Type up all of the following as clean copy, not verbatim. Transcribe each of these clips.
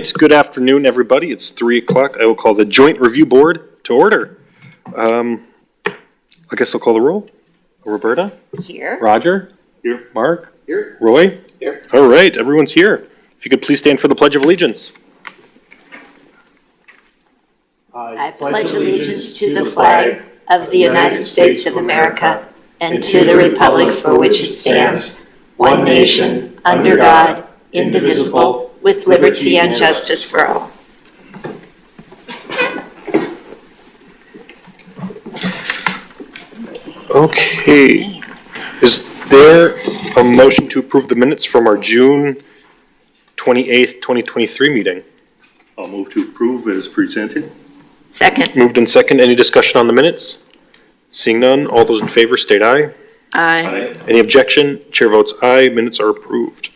right, good afternoon, everybody. It's 3 o'clock. I will call the Joint Review Board to order. I guess I'll call the roll. Roberta? Here. Roger? Here. Mark? Here. Roy? Here. All right, everyone's here. If you could please stand for the Pledge of Allegiance. I pledge allegiance to the flag of the United States of America and to the republic for which it stands, one nation, under God, indivisible, with liberty and justice for all. Okay. Is there a motion to approve the minutes from our June 28th, 2023 meeting? I'll move to approve as presented. Second. Moved in second. Any discussion on the minutes? Seeing none, all those in favor state aye. Aye. Any objection? Chair votes aye. Minutes are approved.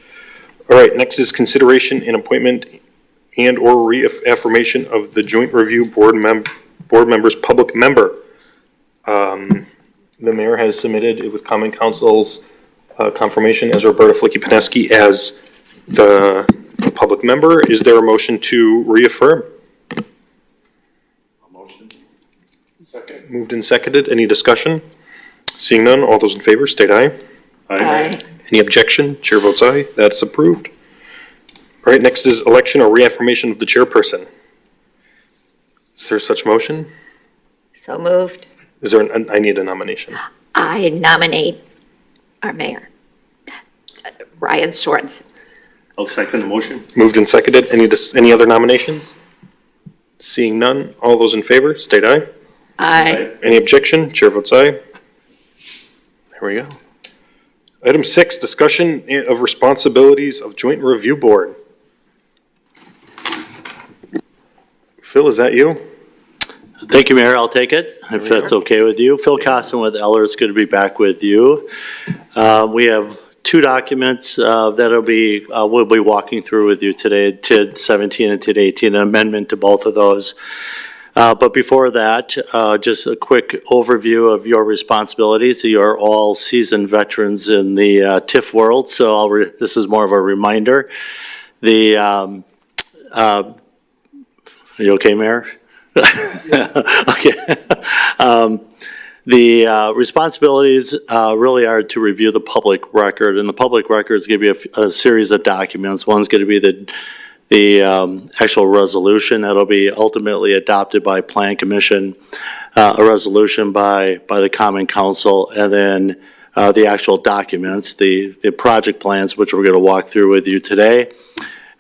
All right, next is consideration and appointment and or reaffirmation of the Joint Review Board members public member. The mayor has submitted it with Common Council's confirmation as Roberta Flicky-Pineski as the public member. Is there a motion to reaffirm? A motion. Second. Moved and seconded. Any discussion? Seeing none, all those in favor state aye. Aye. Any objection? Chair votes aye. That's approved. All right, next is election or reaffirmation of the chairperson. Is there such motion? So moved. Is there I need a nomination. I nominate our mayor, Ryan Sorensen. I'll second the motion. Moved and seconded. Any other nominations? Seeing none, all those in favor state aye. Aye. Any objection? Chair votes aye. There we go. Item 6, discussion of responsibilities of Joint Review Board. Phil, is that you? Thank you, Mayor. I'll take it, if that's okay with you. Phil Costin with Eller, it's good to be back with you. We have two documents we'll be walking through with you today, TID 17 and TID 18, an amendment to both of those. But before that, just a quick overview of your responsibilities. You are all seasoned veterans in the TIF world, so this is more of a reminder. Are you okay, Mayor? Okay. The responsibilities really are to review the public record, and the public records give you a series of documents. One's going to be the actual resolution that'll be ultimately adopted by Plan Commission, a resolution by the Common Council, and then the actual documents, the project plans, which we're going to walk through with you today.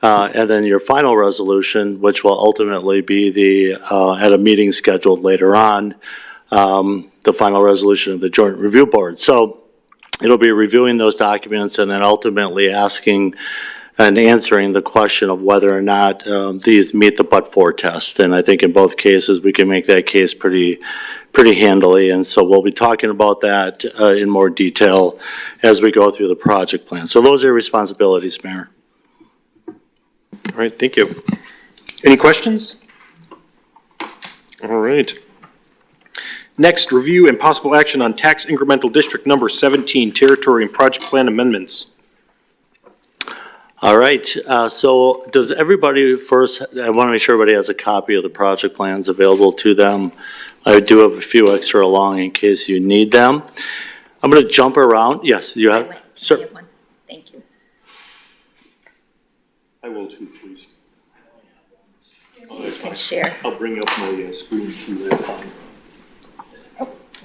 And then your final resolution, which will ultimately be at a meeting scheduled later on, the final resolution of the Joint Review Board. So it'll be reviewing those documents and then ultimately asking and answering the question of whether or not these meet the but-for test. And I think in both cases, we can make that case pretty handily. And so we'll be talking about that in more detail as we go through the project plan. So those are your responsibilities, Mayor. All right, thank you. Any questions? All right. Next, review and possible action on tax incremental district number 17, territory and project plan amendments. All right, so does everybody first, I want to make sure everybody has a copy of the project plans available to them. I do have a few extra along in case you need them. I'm going to jump around. Yes, you have? Sure. Thank you. I will too, please. You can share. I'll bring up my screen too, that's fine.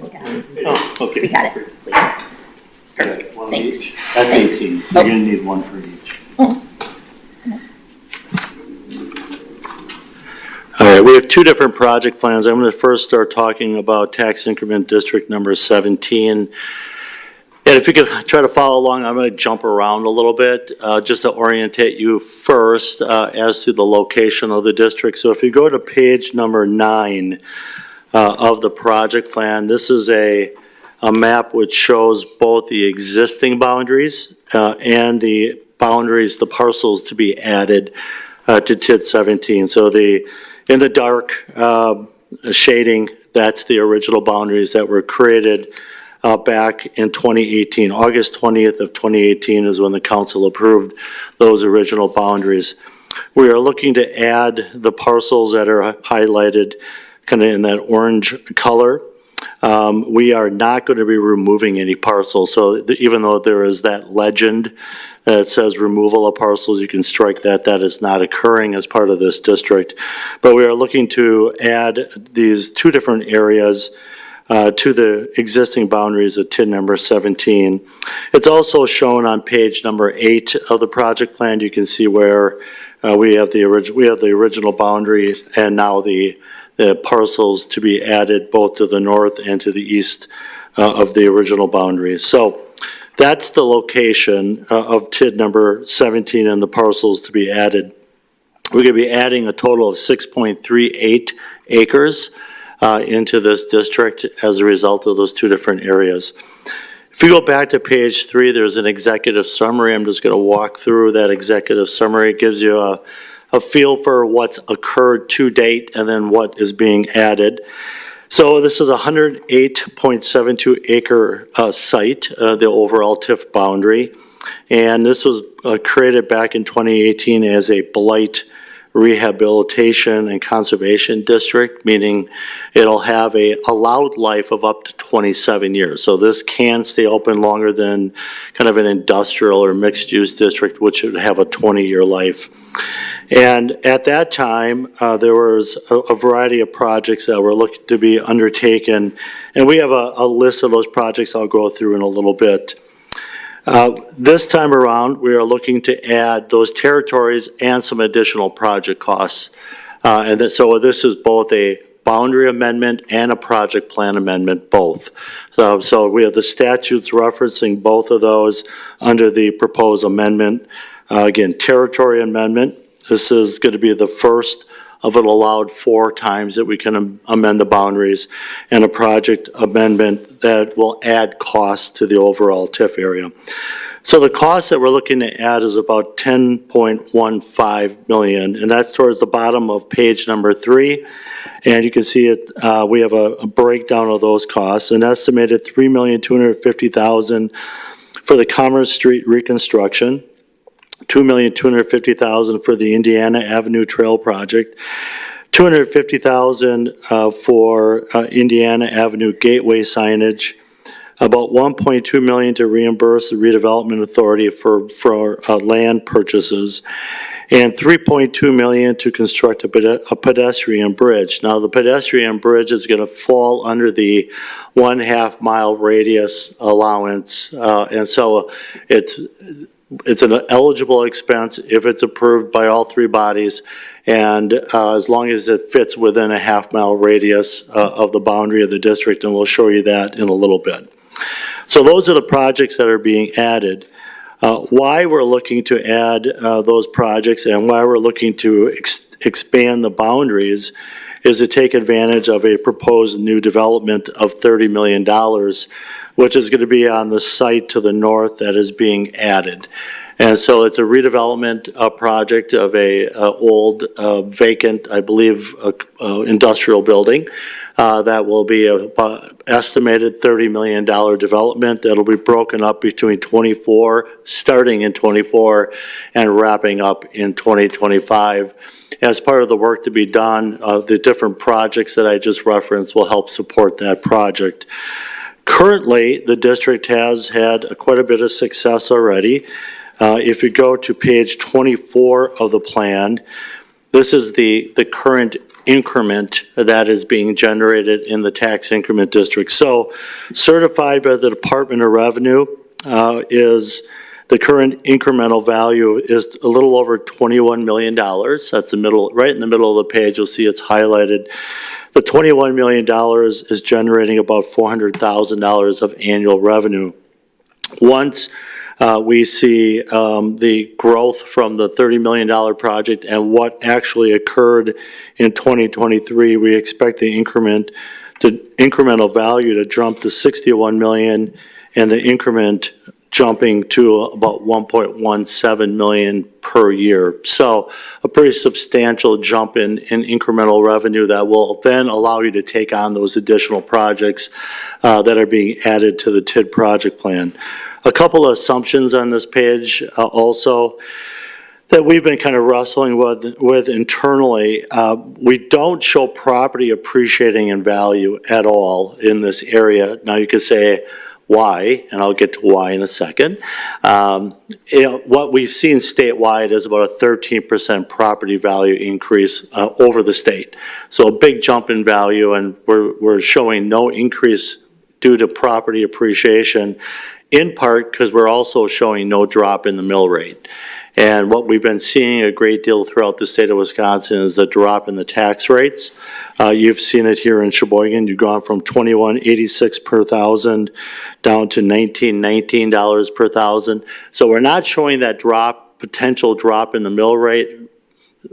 We got it. Oh, okay. We got it. We got it. Perfect. One Thanks. each. That's 18, so you're gonna need one for each. All right, we have two different project plans. I'm going to first start talking about tax increment district number 17. And if you could try to follow along, I'm going to jump around a little bit just to orientate you first as to the location of the district. So if you go to page number 9 of the project plan, this is a map which shows both the existing boundaries and the boundaries, the parcels to be added to TID 17. So in the dark shading, that's the original boundaries that were created back in 2018. August 20th of 2018 is when the council approved those original boundaries. We are looking to add the parcels that are highlighted kind of in that orange color. We are not going to be removing any parcels, so even though there is that legend that says removal of parcels, you can strike that. That is not occurring as part of this district. But we are looking to add these two different areas to the existing boundaries of TID number 17. It's also shown on page number 8 of the project plan. You can see where we have the original boundary and now the parcels to be added both to the north and to the east of the original boundary. So that's the location of TID number 17 and the parcels to be added. We're going to be adding a total of 6.38 acres into this district as a result of those two different areas. If you go back to page 3, there's an executive summary. I'm just going to walk through that executive summary. It gives you a feel for what's occurred to date and then what is being added. So this is a 108.72 acre site, the overall TIF boundary. And this was created back in 2018 as a blight rehabilitation and conservation district, meaning it'll have a allowed life of up to 27 years. So this can stay open longer than kind of an industrial or mixed use district, which would have a 20-year life. And at that time, there was a variety of projects that were looking to be undertaken. And we have a list of those projects I'll go through in a little bit. This time around, we are looking to add those territories and some additional project costs. So this is both a boundary amendment and a project plan amendment, both. So we have the statutes referencing both of those under the proposed amendment. Again, territory amendment. This is going to be the first of it allowed 4 times that we can amend the boundaries, and a project amendment that will add costs to the overall TIF area. So the cost that we're looking to add is about $10.15 million, and that's towards the bottom of page number 3. And you can see it. We have a breakdown of those costs. An estimated $3,250,000 for the Commerce Street reconstruction. $2,250,000 for the Indiana Avenue Trail project, $250,000 for Indiana Avenue Gateway signage, about $1.2 million to reimburse the redevelopment authority for land purchases, and $3.2 million to construct a pedestrian bridge. Now, the pedestrian bridge is going to fall under the 1/2 mile radius allowance, and so it's an eligible expense if it's approved by all 3 bodies, and as long as it fits within a 1/2 mile radius of the boundary of the district, and we'll show you that in a little bit. So those are the projects that are being added. Why we're looking to add those projects and why we're looking to expand the boundaries is to take advantage of a proposed new development of $30 million, which is going to be on the site to the north that is being added. And so it's a redevelopment project of a old vacant, I believe, industrial building that will be a estimated $30 million development that'll be broken up between starting in 24 and wrapping up in 2025. As part of the work to be done, the different projects that I just referenced will help support that project. Currently, the district has had quite a bit of success already. If you go to page 24 of the plan, this is the current increment that is being generated in the tax increment district. So certified by the Department of Revenue is the current incremental value is a little over $21 million. That's the middle, right in the middle of the page. You'll see it's highlighted. The $21 million is generating about $400,000 of annual revenue. Once we see the growth from the $30 million project and what actually occurred in 2023, we expect the incremental value to jump to $61 million and the increment jumping to about $1.17 million per year. So a pretty substantial jump in incremental revenue that will then allow you to take on those additional projects that are being added to the TID project plan. A couple of assumptions on this page also. that we've been kind of wrestling with internally. We don't show property appreciating in value at all in this area. Now you could say why, and I'll get to why in a second. What we've seen statewide is about a 13% property value increase over the state. So a big jump in value, and we're showing no increase due to property appreciation, in part because we're also showing no drop in the mill rate. And what we've been seeing a great deal throughout the state of Wisconsin is a drop in the tax rates. You've seen it here in Sheboygan. You've gone from $21.86 per thousand down to $19 per thousand. So we're not showing that potential drop in the mill rate.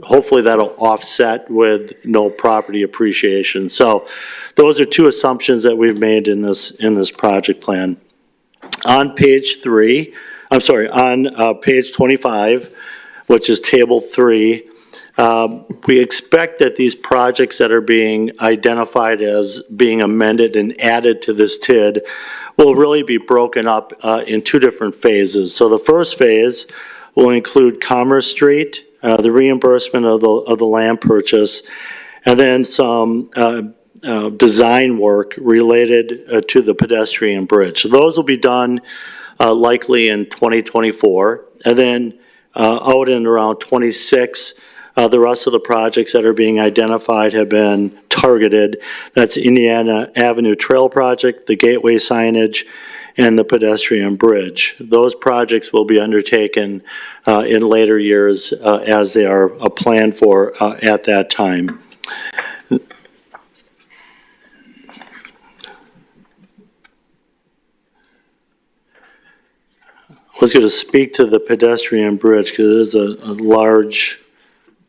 Hopefully that'll offset with no property appreciation. So those are two assumptions that we've made in this project plan. On page 25, which is table 3, we expect that these projects that are being identified as being amended and added to this TID will really be broken up in 2 different phases. So the first phase will include Commerce Street, the reimbursement of the land purchase, and then some design work related to the pedestrian bridge. So those will be done likely in 2024, and then out in around 26, the rest of the projects that are being identified have been targeted. That's Indiana Avenue Trail Project, the Gateway signage, and the pedestrian bridge. Those projects will be undertaken in later years as they are planned for at that time. I was going to speak to the pedestrian bridge because it is a large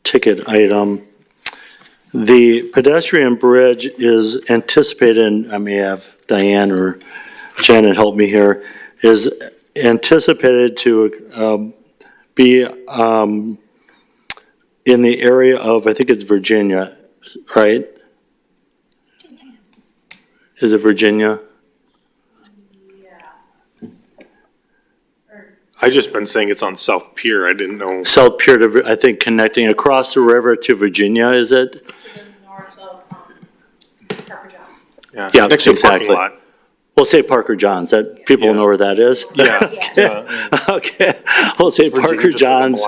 ticket item. The pedestrian bridge is anticipated, and I may have Diane or Janet help me here, is anticipated to be in the area of, I think it's Virginia, right? Is it Virginia? I just been saying it's on South Pier. I didn't know. South Pier to, I think, connecting across the river to Virginia, is it? To the north of Parker John's. Yeah, Next to a parking exactly. lot. We'll say Parker John's, that, people know where that is? Yeah. Okay, we'll say Virginia, Parker just within the John's.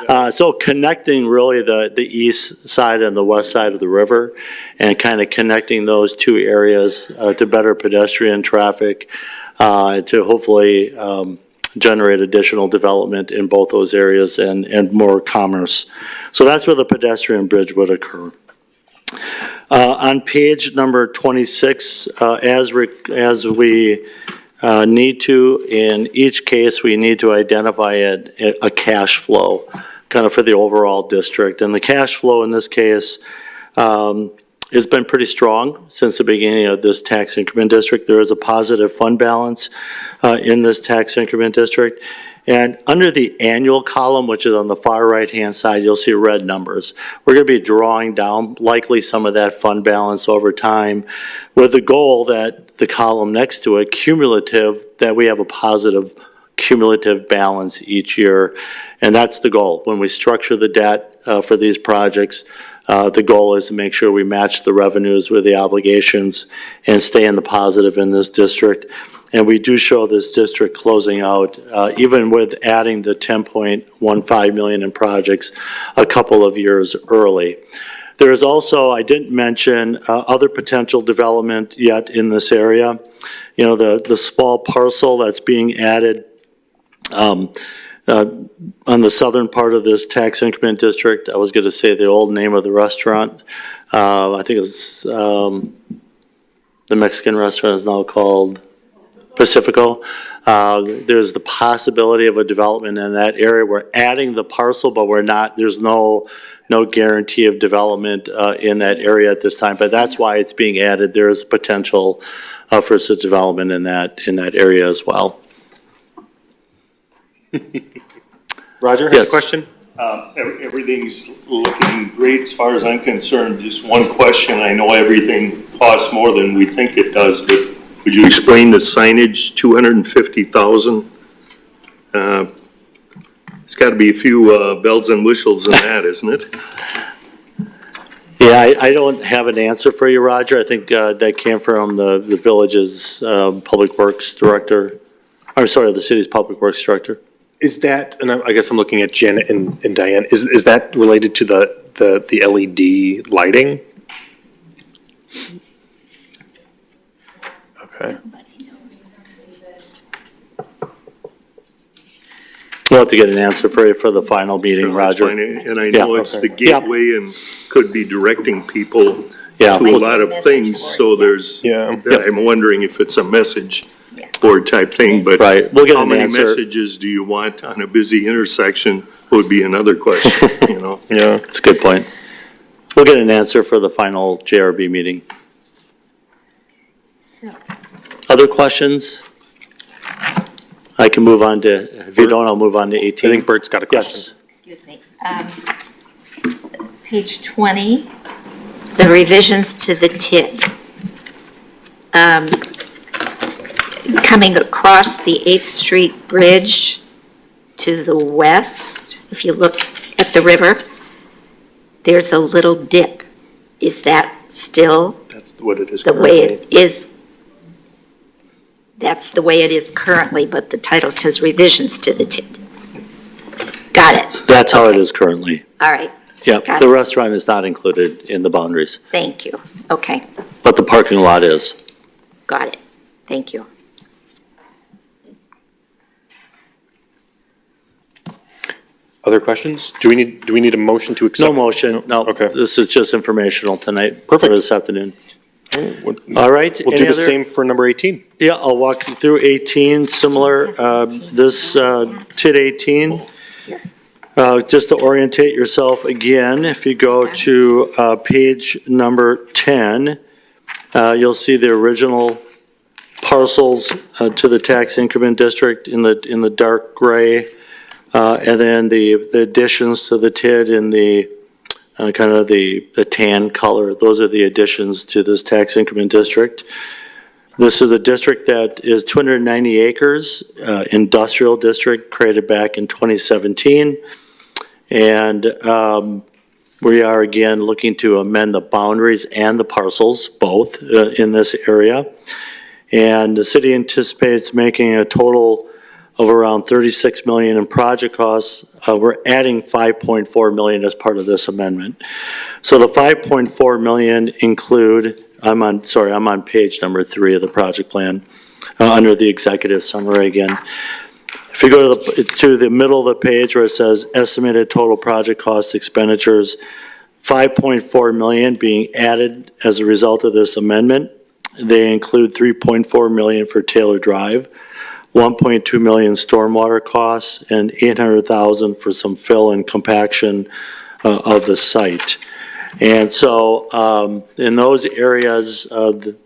block. So connecting really the east side and the west side of the river, and kind of connecting those 2 areas to better pedestrian traffic, to hopefully generate additional development in both those areas and more commerce. So that's where the pedestrian bridge would occur. On page number 26, as we need to, in each case, we need to identify a cash flow kind of for the overall district. And the cash flow in this case has been pretty strong since the beginning of this tax increment district. There is a positive fund balance in this tax increment district. And under the annual column, which is on the far right-hand side, you'll see red numbers. We're going to be drawing down likely some of that fund balance over time with the goal that the column next to it, cumulative, that we have a positive cumulative balance each year. And that's the goal. When we structure the debt for these projects, the goal is to make sure we match the revenues with the obligations and stay in the positive in this district. And we do show this district closing out, even with adding the $10.15 million in projects a couple of years early. There is also, I didn't mention, other potential development yet in this area. You know, the small parcel that's being added on the southern part of this tax increment district. I was going to say the old name of the restaurant. I think it's the Mexican restaurant is now called Pacifico. There's the possibility of a development in that area. We're adding the parcel, but we're not, there's no guarantee of development in that area at this time, but that's why it's being added. There is potential for some development in that area as well. Roger, has Yes. a question? Everything's looking great as far as I'm concerned. Just one question. I know everything costs more than we think it does, but could you explain the signage, $250,000? There's got to be a few bells and whistles in that, isn't it? Yeah, I don't have an answer for you, Roger. I think that came from the village's Public Works Director, or sorry, the city's Public Works Director. Is that, and I guess I'm looking at Janet and Diane, is that related to the LED lighting? Okay. We'll have to get an answer for you for the final meeting, Roger. And I know Yeah, it's okay. the gateway and could be directing people Yeah. to a lot of things, so there's, Yeah. I'm wondering if it's a message board type thing, but Right, we'll get how an many answer. messages do you want on a busy intersection would be another question, you know? Yeah. That's a good point. We'll get an answer for the final JRB meeting. So, Other questions? I can move on to, if you don't, I'll move on to 18. I think Bert's got a question. Yes. excuse me. Page 20, the revisions to the TID. Coming across the 8th Street Bridge to the west, if you look at the river, there's a little dip. Is that still That's what it is the way currently. it is? That's the way it is currently, but the title says revisions to the TID. Got it. That's how it is currently. All right. Yep, Got the it. restaurant is not included in the boundaries, Thank you. Okay. but the parking lot is. Got it. Thank you. Other questions? Do we need a motion to accept? No motion, no. Okay. This is just informational tonight. Perfect. For this afternoon. We'll All right. do any the other- same for number 18. Yeah, I'll walk you through 18, similar, this TID 18. Just to orientate yourself again, if you go to page number 10, you'll see the original parcels to the tax increment district in the dark gray, and then the additions to the TID in the kind of the tan color. Those are the additions to this tax increment district. This is a district that is 290 acres, industrial district created back in 2017. And we are again looking to amend the boundaries and the parcels, both in this area. And the city anticipates making a total of around 36 million in project costs. We're adding 5.4 million as part of this amendment. So the 5.4 million include, I'm on page number 3 of the project plan, under the executive summary again. If you go to the middle of the page where it says estimated total project cost expenditures, 5.4 million being added as a result of this amendment. They include 3.4 million for Taylor Drive, 1.2 million stormwater costs, and 800,000 for some fill and compaction of the site. And so in those areas,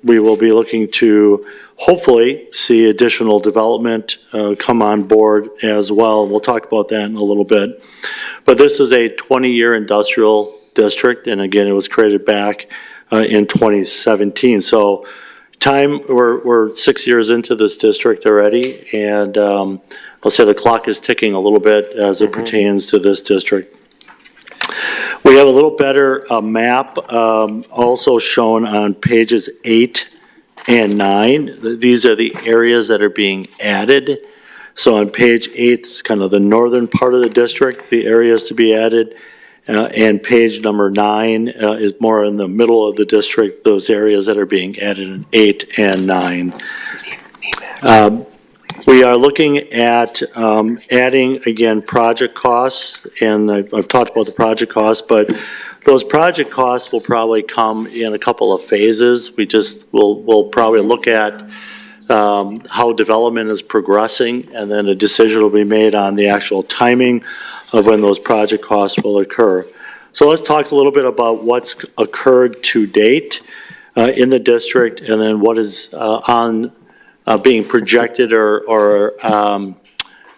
we will be looking to hopefully see additional development come on board as well. We'll talk about that in a little bit. But this is a 20-year industrial district, and again, it was created back in 2017. So we're 6 years into this district already, and I'll say the clock is ticking a little bit as it pertains to this district. We have a little better map also shown on pages 8 and 9. These are the areas that are being added. So on page 8, it's kind of the northern part of the district, the areas to be added. And page number 9 is more in the middle of the district, those areas that are being added in 8 and 9. We are looking at adding, again, project costs, and I've talked about the project costs, but those project costs will probably come in a couple of phases. We'll probably look at how development is progressing, and then a decision will be made on the actual timing of when those project costs will occur. So let's talk a little bit about what's occurred to date in the district, and then what is being projected or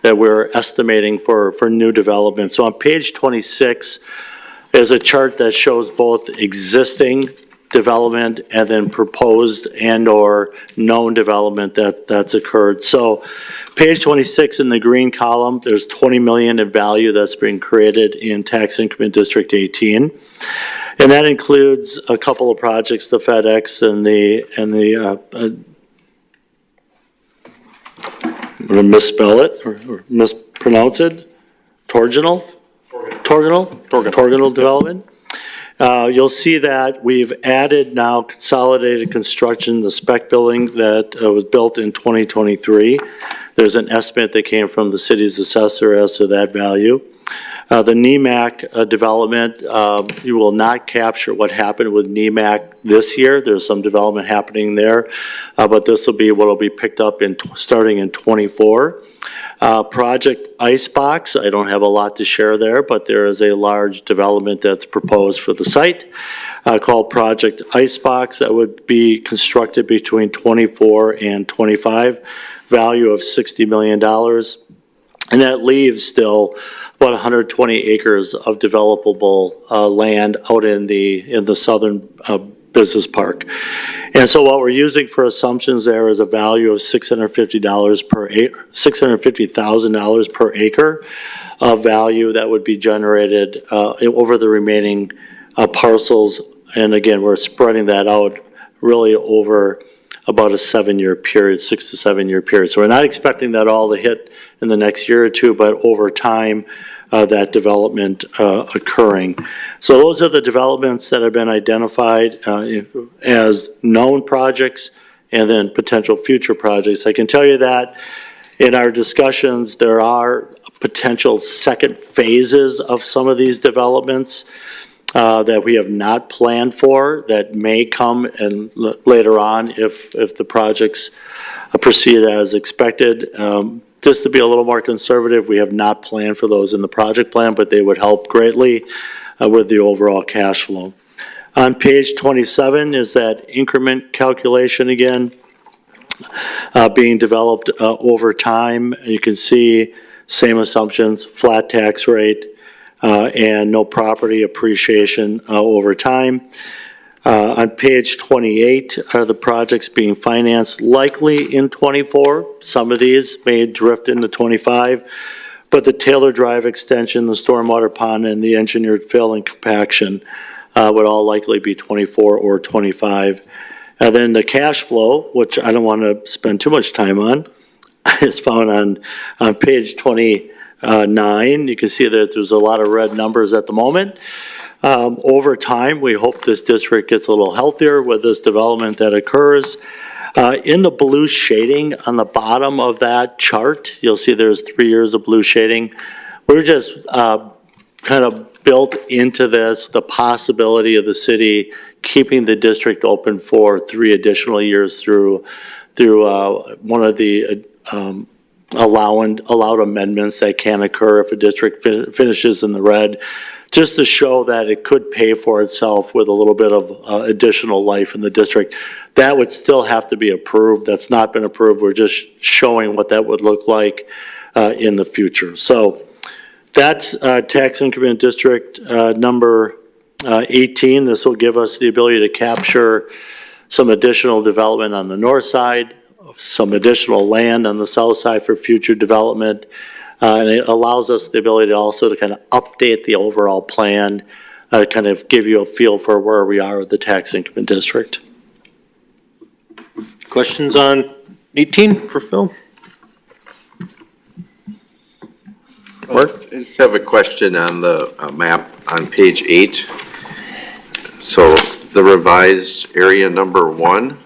that we're estimating for new development. So on page 26 is a chart that shows both existing development and then proposed and/or known development that's occurred. So page 26 in the green column, there's 20 million in value that's being created in tax increment District 18. And that includes a couple of projects, the FedEx and the I'm going to misspell it or mispronounce it, Torginal development. You'll see that we've added now consolidated construction, the spec building that was built in 2023. There's an estimate that came from the city's assessor as to that value. The NEMAC development, you will not capture what happened with NEMAC this year. There's some development happening there, but this will be what will be picked up in starting in '24. Project Icebox, I don't have a lot to share there, but there is a large development that's proposed for the site called Project Icebox that would be constructed between '24 and '25, value of $60 million. And that leaves still about 120 acres of developable land out in the southern business park. And so what we're using for assumptions there is a value of $650,000 per acre of value that would be generated over the remaining parcels. And again, we're spreading that out really over about a 7-year period, 6 to 7 year period. So we're not expecting that all to hit in the next year or two, but over time, that development occurring. So those are the developments that have been identified as known projects and then potential future projects. I can tell you that in our discussions, there are potential second phases of some of these developments that we have not planned for that may come and later on if the projects proceed as expected. Just to be a little more conservative, we have not planned for those in the project plan, but they would help greatly with the overall cash flow. On page 27 is that increment calculation again, being developed over time. You can see same assumptions, flat tax rate, and no property appreciation over time. On page 28 are the projects being financed likely in '24. Some of these may drift into '25, but the Taylor Drive extension, the stormwater pond, and the engineered fill and compaction would all likely be '24 or '25. And then the cash flow, which I don't want to spend too much time on, is found on page 29. You can see that there's a lot of red numbers at the moment. Over time, we hope this district gets a little healthier with this development that occurs. In the blue shading on the bottom of that chart, you'll see there's 3 years of blue shading. We're just kind of built into this the possibility of the city keeping the district open for 3 additional years through one of the allowed amendments that can occur if a district finishes in the red, just to show that it could pay for itself with a little bit of additional life in the district. That would still have to be approved. That's not been approved. We're just showing what that would look like in the future. So that's tax increment district number 18. This will give us the ability to capture some additional development on the north side, some additional land on the south side for future development. And it allows us the ability to also to kind of update the overall plan, kind of give you a feel for where we are with the tax increment district. Questions on 18 for Phil? Mark? I just have a question on the map on page 8. So the revised area number 1,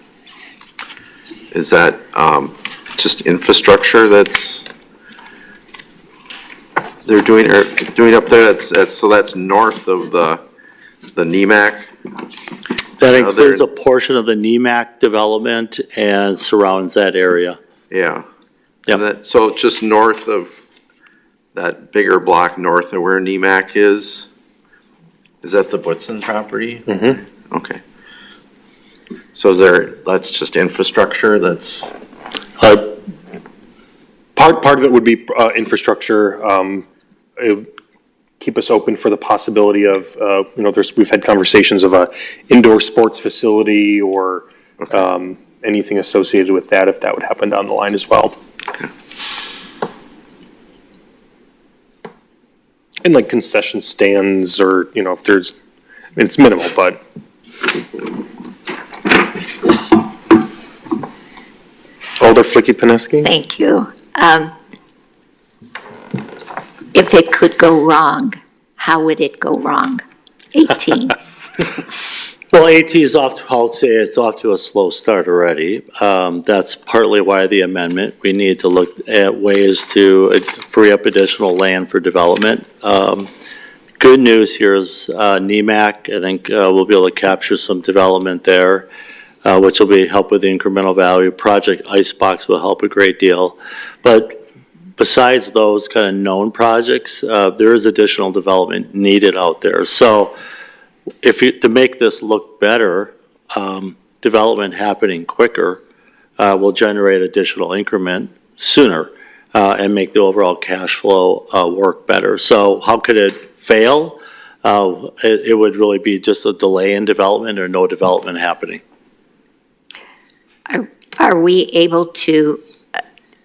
is that just infrastructure that's they're doing up there? So that's north of the NEMAC? That includes a portion of the NEMAC development and surrounds that area. Yeah. Yep. And so just north of that bigger block north of where NEMAC is that the Woodson property? Mm-hmm. Okay. So that's just infrastructure that's? Part of it would be infrastructure. keep us open for the possibility of, we've had conversations of a indoor sports facility or anything associated with that, if that would happen down the line as well. And like concession stands or, if there's, it's minimal, but. Alder Flicky-Pineski? Thank you. If it could go wrong, how would it go wrong? 18. Well, AT is I'll say it's off to a slow start already. That's partly why the amendment. We need to look at ways to free up additional land for development. Good news here is NEMAC, I think we'll be able to capture some development there, which will help with the incremental value. Project Icebox will help a great deal. But besides those kind of known projects, there is additional development needed out there. So to make this look better, development happening quicker will generate additional increment sooner and make the overall cash flow work better. So how could it fail? It would really be just a delay in development or no development happening. Are we able to,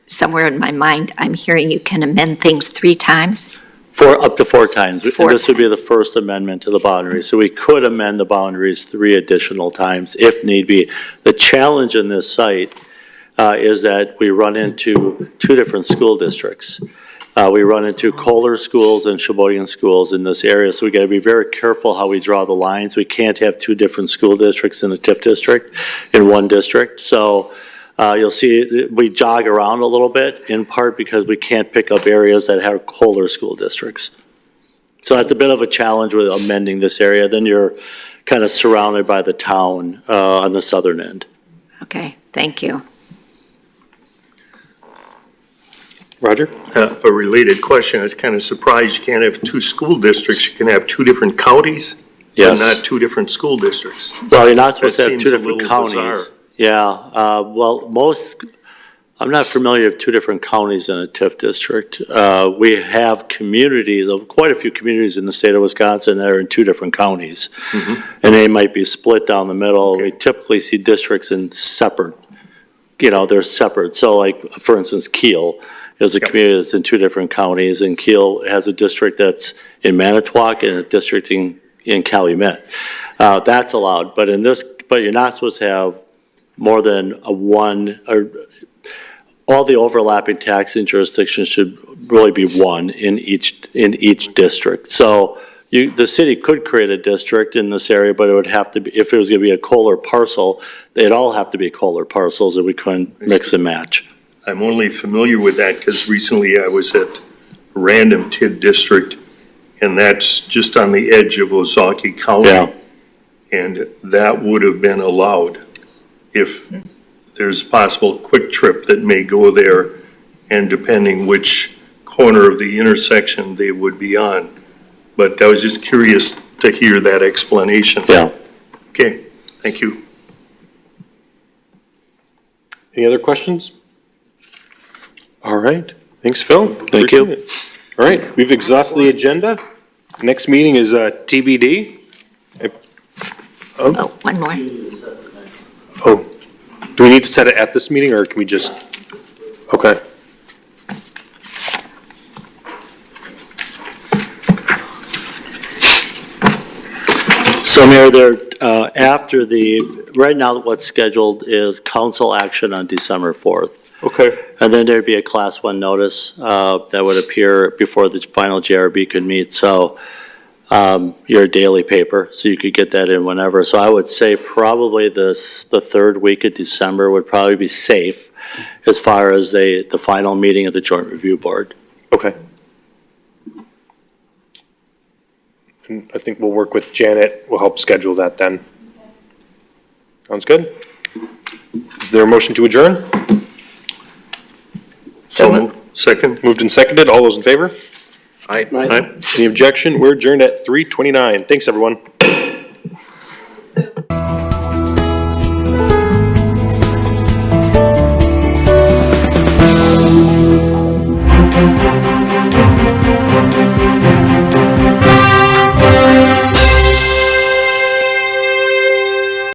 somewhere in my mind, I'm hearing you can amend things 3 times? For up to 4 times. Four This would be the times. first amendment to the boundaries. So we could amend the boundaries 3 additional times if need be. The challenge in this site is that we run into 2 different school districts. We run into Kohler schools and Sheboygan schools in this area, so we got to be very careful how we draw the lines. We can't have 2 different school districts in a TIF district in one district. So you'll see we jog around a little bit, in part because we can't pick up areas that have Kohler school districts. So that's a bit of a challenge with amending this area. Then you're kind of surrounded by the town on the southern end. Okay, thank you. Roger? A related question, I was kind of surprised you can't have 2 school districts, you can have 2 different counties? Yes. And not 2 different school districts. Well, you're not supposed That to have seems 2 a different little counties. bizarre. Yeah, well, I'm not familiar with 2 different counties in a TIF district. We have communities, quite a few communities in the state of Wisconsin that are in 2 different counties. And they might be split down the middle. We typically see districts in separate, they're separate. So like, for instance, Kiel is a community that's in 2 different counties, and Kiel has a district that's in Manitowoc and a district in Calumet. That's allowed, but you're not supposed to have more than one, or all the overlapping taxing jurisdictions should really be 1 in each district. So the city could create a district in this area, but it would have to be, if it was going to be a Kohler parcel, they'd all have to be Kohler parcels, and we couldn't mix and match. I'm only familiar with that because recently I was at a random TID district, and that's just on the edge of Ozaukee County. Yeah. And that would have been allowed if there's possible quick trip that may go there, and depending which corner of the intersection they would be on. But I was just curious to hear that explanation. Yeah. Okay, thank you. Any other questions? All right. Thanks, Phil. Thank you. Appreciate it. All right, we've exhausted the agenda. Next meeting is TBD. Oh, one more. Oh, do we need to set it at this meeting, or can we just, okay. So Mayor, right now what's scheduled is council action on December 4th. Okay. And then there'd be a Class 1 notice that would appear before the final JRB could meet. So your daily paper, so you could get that in whenever. So I would say probably the 3rd week of December would probably be safe as far as the final meeting of the Joint Review Board. Okay. And I think we'll work with Janet. We'll help schedule that then. Sounds good? Is there a motion to adjourn? So moved. Second? Moved and seconded. All those in favor? Aye. Any objection? We're adjourned at 3:29. Thanks, everyone.